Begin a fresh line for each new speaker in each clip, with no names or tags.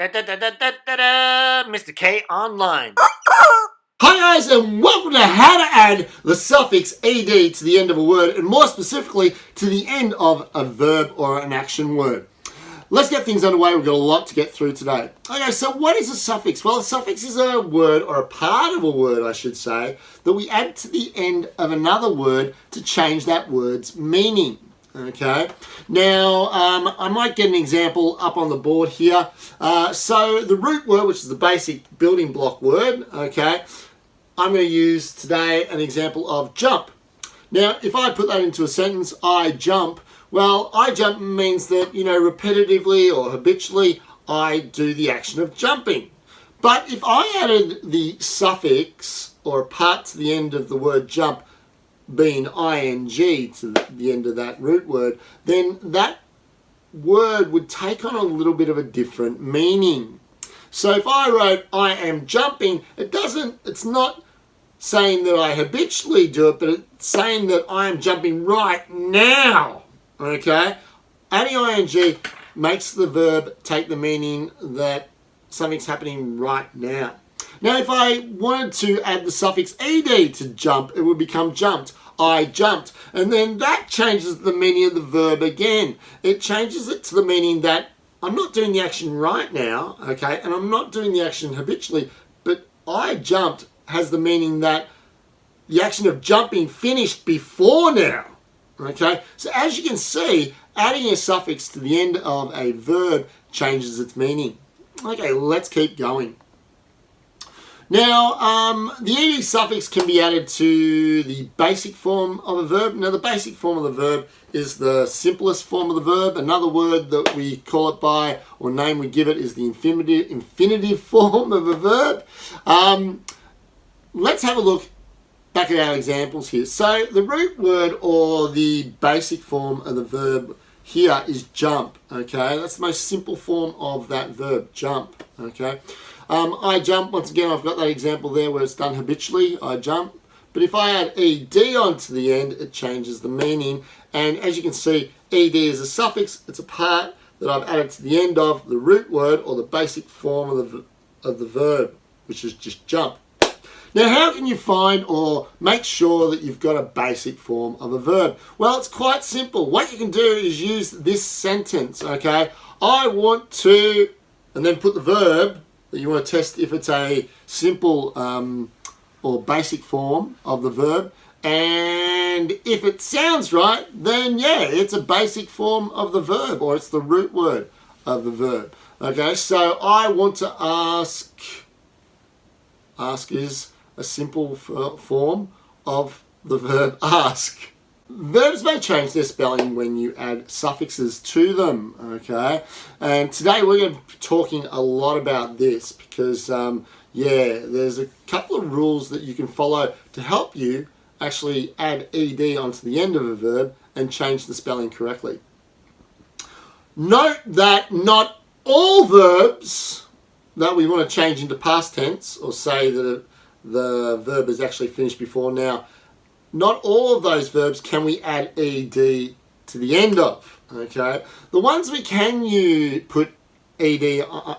Mr. K online.
Hi guys, and welcome to how to add the suffix ed to the end of a word, and more specifically to the end of a verb or an action word. Let's get things underway. We've got a lot to get through today. Okay, so what is a suffix? Well, a suffix is a word, or a part of a word I should say, that we add to the end of another word to change that word's meaning. Okay, now I might get an example up on the board here. So the root word, which is the basic building block word, okay, I'm going to use today an example of jump. Now, if I put that into a sentence, I jump, well, I jump means that, repetitively or habitually, I do the action of jumping. But if I added the suffix or a part to the end of the word jump, being ing to the end of that root word, then that word would take on a little bit of a different meaning. So if I wrote I am jumping, it's not saying that I habitually do it, but it's saying that I am jumping right now. Okay? Adding ing makes the verb take the meaning that something's happening right now. Now, if I wanted to add the suffix ed to jump, it would become jumped. I jumped. And then that changes the meaning of the verb again. It changes it to the meaning that I'm not doing the action right now, okay, and I'm not doing the action habitually, but I jumped has the meaning that the action of jumping finished before now, okay? So as you can see, adding a suffix to the end of a verb changes its meaning. Okay, let's keep going. Now, the ed suffix can be added to the basic form of a verb. Now, the basic form of the verb is the simplest form of the verb. Another word that we call it by, or name we give it, is the infinitive form of a verb. Let's have a look back at our examples here. So, the root word or the basic form of the verb here is jump, okay? That's the most simple form of that verb, jump, okay? I jump, once again, I've got that example there where it's done habitually, I jump. But if I add ed onto the end, it changes the meaning. And as you can see, ed is a suffix. It's a part that I've added to the end of the root word or the basic form of the verb, which is just jump. Now, how can you find or make sure that you've got a basic form of a verb? Well, it's quite simple. What you can do is use this sentence, okay? I want to, and then put the verb that you want to test if it's a simple or basic form of the verb. And if it sounds right, then yeah, it's a basic form of the verb, or it's the root word of the verb. Okay, so I want to ask. Ask is a simple form of the verb ask. Verbs may change their spelling when you add suffixes to them, okay? And today we're going to be talking a lot about this because, there's a couple of rules that you can follow to help you actually add ed onto the end of a verb and change the spelling correctly. Note that not all verbs that we want to change into past tense, or say that the verb is actually finished before now, not all of those verbs can we add ed to the end of, okay? The ones we can put ed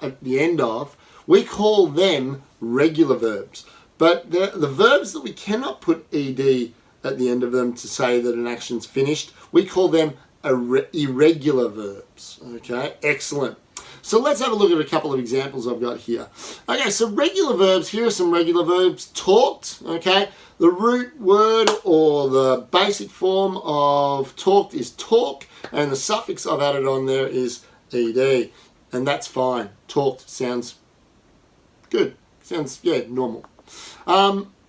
at the end of, we call them regular verbs. But the verbs that we cannot put ed at the end of them to say that an action's finished, we call them irregular verbs, okay? Excellent. So let's have a look at a couple of examples I've got here. Okay, so regular verbs, here are some regular verbs. Talked, okay? The root word or the basic form of talked is talk, and the suffix I've added on there is ed, and that's fine. Talked sounds good. Sounds, normal.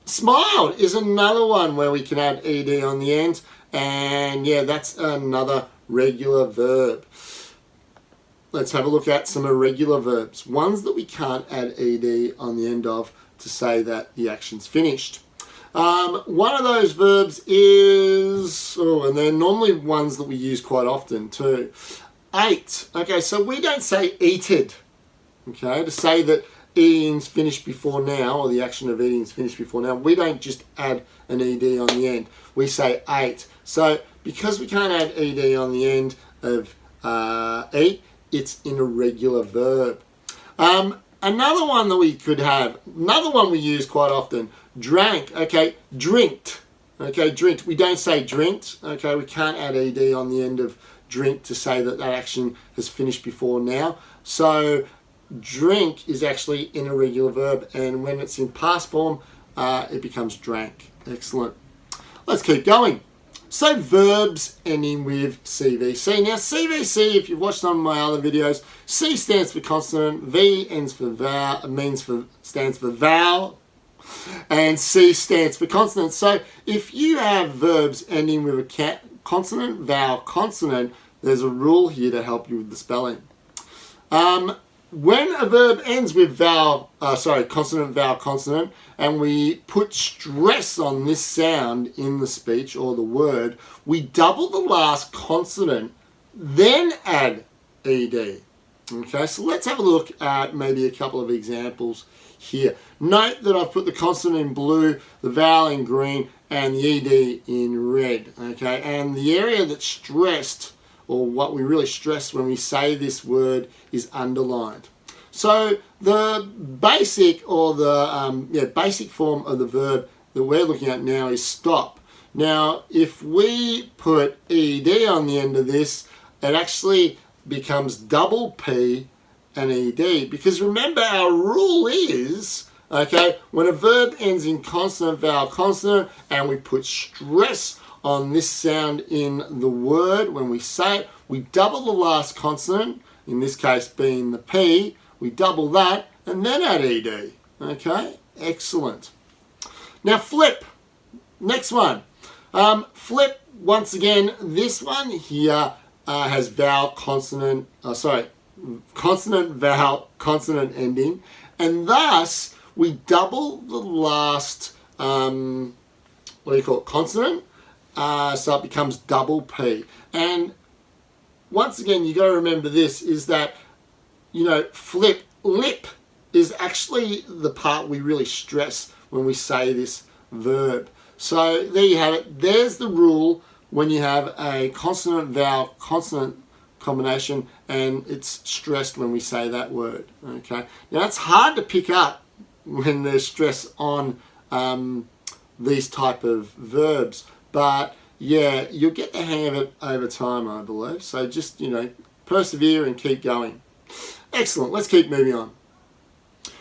Smiled is another one where we can add ed on the end, and that's another regular verb. Let's have a look at some irregular verbs, ones that we can't add ed on the end of to say that the action's finished. One of those verbs is, and they're normally ones that we use quite often too, ate. Okay, so we don't say eated, okay, to say that eating's finished before now, or the action of eating's finished before now. We don't just add an ed on the end, we say ate. So because we can't add ed on the end of eat, it's an irregular verb. Another one that we could have, another one we use quite often, drank, okay, drinked, okay, drinked. We don't say drinked, okay, we can't add ed on the end of drink to say that that action has finished before now. So drink is actually an irregular verb, and when it's in past form, it becomes drank. Excellent. Let's keep going. So verbs ending with CVC. Now CVC, if you've watched some of my other videos, C stands for consonant, V stands for vowel, and C stands for consonant. So if you have verbs ending with a consonant, vowel, consonant, there's a rule here to help you with the spelling. When a verb ends with consonant, vowel, consonant, and we put stress on this sound in the speech or the word, we double the last consonant, then add ed. Okay, so let's have a look at maybe a couple of examples here. Note that I've put the consonant in blue, the vowel in green, and the ed in red. Okay, and the area that's stressed, or what we really stress when we say this word, is underlined. So the basic or the basic form of the verb that we're looking at now is stop. Now, if we put ed on the end of this, it actually becomes double P and ed, because remember our rule is, okay, when a verb ends in consonant, vowel, consonant, and we put stress on this sound in the word, when we say it, we double the last consonant, in this case being the P, we double that, and then add ed. Okay, excellent. Now flip, next one. Flip, once again, this one here has vowel, consonant, consonant, vowel, consonant ending, and thus we double the last, consonant, so it becomes double P. And once again, you got to remember this, is that, flip, lip is actually the part we really stress when we say this verb. So there you have it. There's the rule when you have a consonant, vowel, consonant combination, and it's stressed when we say that word. Okay. Now that's hard to pick up when there's stress on these type of verbs, but yeah, you'll get the hang of it over time, I believe. So just, persevere and keep going. Excellent. Let's keep moving on.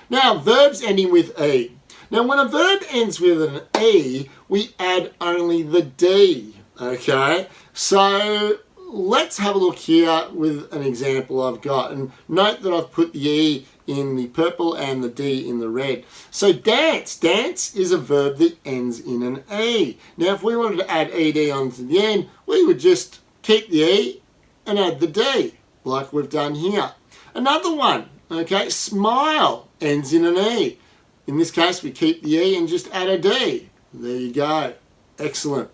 Now, verbs ending with E. Now, when a verb ends with an E, we add only the D. Okay? So let's have a look here with an example I've got. And note that I've put the E in the purple and the D in the red. So dance. Dance is a verb that ends in an E. Now, if we wanted to add ed onto the end, we would just keep the E and add the D, like we've done here. Another one, okay, smile ends in an E. In this case, we keep the E and just add a D. There you go. Excellent.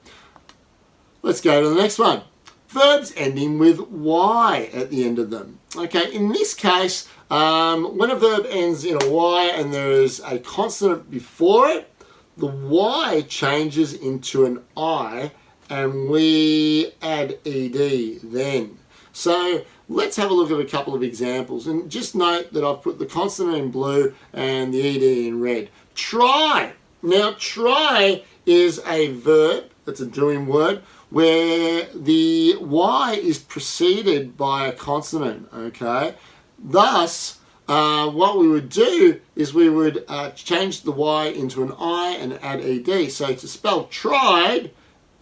Let's go to the next one. Verbs ending with Y at the end of them. Okay, in this case, when a verb ends in a Y and there is a consonant before it, the Y changes into an I and we add ed then. So let's have a look at a couple of examples, and just note that I've put the consonant in blue and the ed in red. Try. Now try is a verb, it's a doing word, where the Y is preceded by a consonant, okay? Thus, what we would do is we would change the Y into an I and add ed. So to spell tried,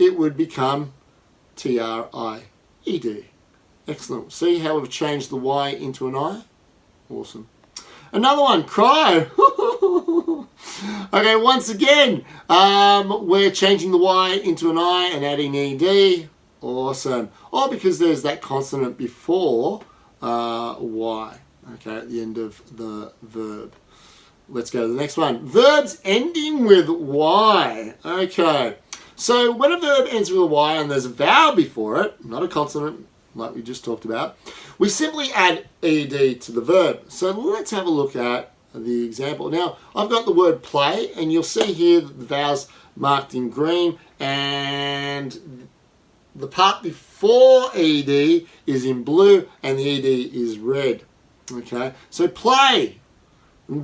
it would become T-R-I-E-D. Excellent. See how we've changed the Y into an I? Awesome. Another one, cry. Okay, once again, we're changing the Y into an I and adding ed. Awesome. Or because there's that consonant before Y, okay, at the end of the verb. Let's go to the next one. Verbs ending with Y. Okay. So when a verb ends with a Y and there's a vowel before it, not a consonant, like we just talked about, we simply add ed to the verb. So let's have a look at the example. Now, I've got the word play, and you'll see here that the vowel's marked in green, and the part before ed is in blue, and the ed is red. Okay, so play.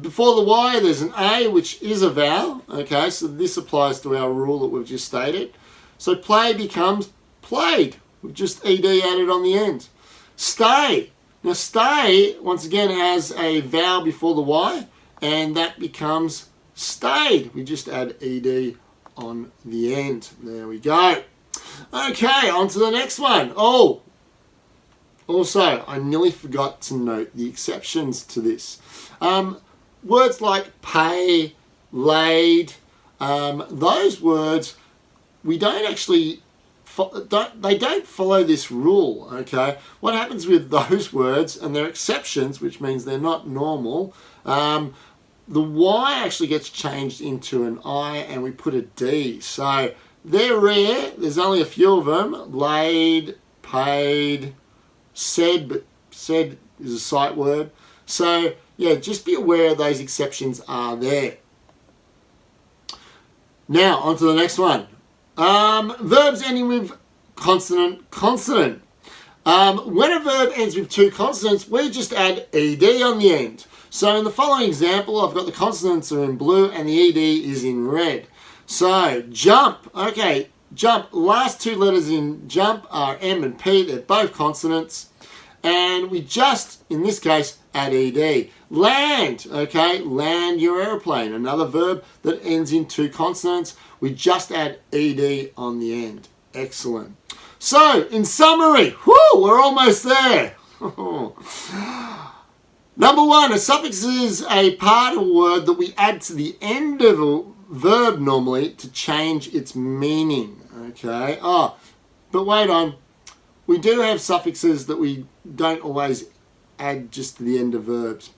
Before the Y, there's an A, which is a vowel. Okay, so this applies to our rule that we've just stated. So play becomes played. We've just ED added on the end. Stay. Now stay, once again, has a vowel before the Y, and that becomes stayed. We just add ED on the end. There we go. Okay, on to the next one. Oh, also, I nearly forgot to note the exceptions to this. Words like pay, laid, those words, we don't actually, they don't follow this rule, okay? What happens with those words, and they're exceptions, which means they're not normal, the Y actually gets changed into an I and we put a D. So they're rare, there's only a few of them, laid, paid, said, but said is a sight word. So yeah, just be aware those exceptions are there. Now, on to the next one. Verbs ending with consonant, consonant. When a verb ends with two consonants, we just add ED on the end. So in the following example, I've got the consonants are in blue and the ED is in red. So jump, okay, jump, last two letters in jump are M and P, they're both consonants. And we just, in this case, add ED. Land, okay, land your aeroplane, another verb that ends in two consonants. We just add ED on the end. Excellent. So, in summary, we're almost there. Number one, a suffix is a part of a word that we add to the end of a verb normally to change its meaning, okay? Oh, but wait on. We do have suffixes that we don't always add just to the end of verbs.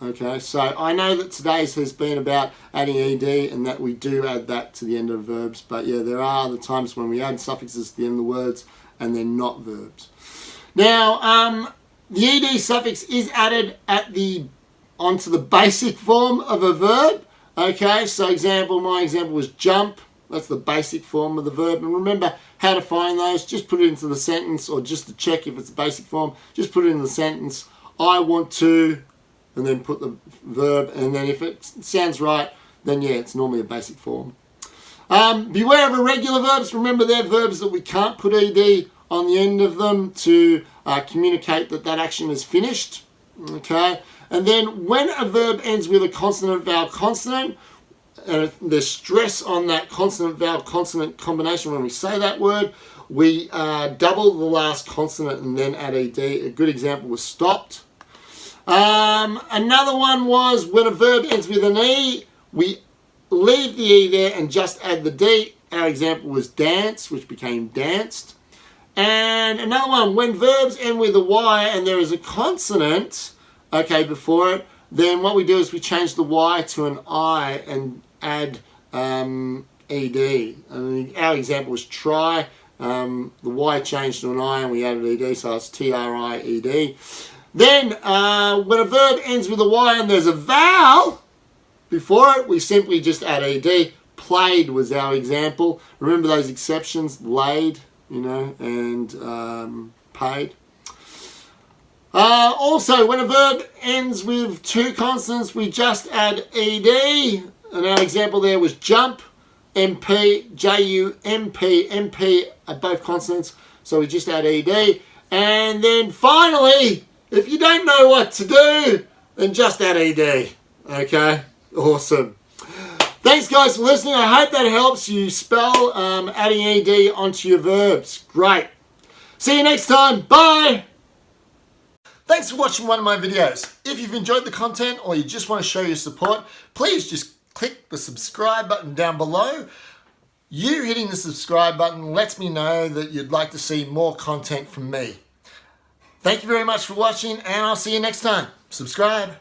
Okay, so I know that today's has been about adding ED and that we do add that to the end of verbs, but yeah, there are other times when we add suffixes to the end of words and they're not verbs. Now, the ED suffix is added onto the basic form of a verb. Okay, so my example was jump. That's the basic form of the verb. And remember how to find those. Just put it into the sentence, or just to check if it's a basic form, just put it in the sentence. I want to, and then put the verb. And then if it sounds right, then yeah, it's normally a basic form. Beware of irregular verbs. Remember, they're verbs that we can't put ED on the end of them to communicate that that action is finished. Okay. And then when a verb ends with a consonant, vowel, consonant, and there's stress on that consonant, vowel, consonant combination when we say that word, we double the last consonant and then add ED. A good example was stopped. Another one was when a verb ends with an E, we leave the E there and just add the D. Our example was dance, which became danced. And another one, when verbs end with a Y and there is a consonant, okay, before it, then what we do is we change the Y to an I and add ED. And our example was try. The Y changed to an I and we added ED, so it's TRIED. Then when a verb ends with a Y and there's a vowel before it, we simply just add ED. Played was our example. Remember those exceptions, laid, and paid. Also, when a verb ends with two consonants, we just add ED. And our example there was jump, MP, J-U-M-P, MP are both consonants, so we just add ED. And then finally, if you don't know what to do, then just add ED. Okay, awesome. Thanks guys for listening. I hope that helps you spell adding ED onto your verbs. Great. See you next time. Bye. Thanks for watching one of my videos. If you've enjoyed the content or you just want to show your support, please just click the subscribe button down below. You hitting the subscribe button lets me know that you'd like to see more content from me. Thank you very much for watching, and I'll see you next time. Subscribe.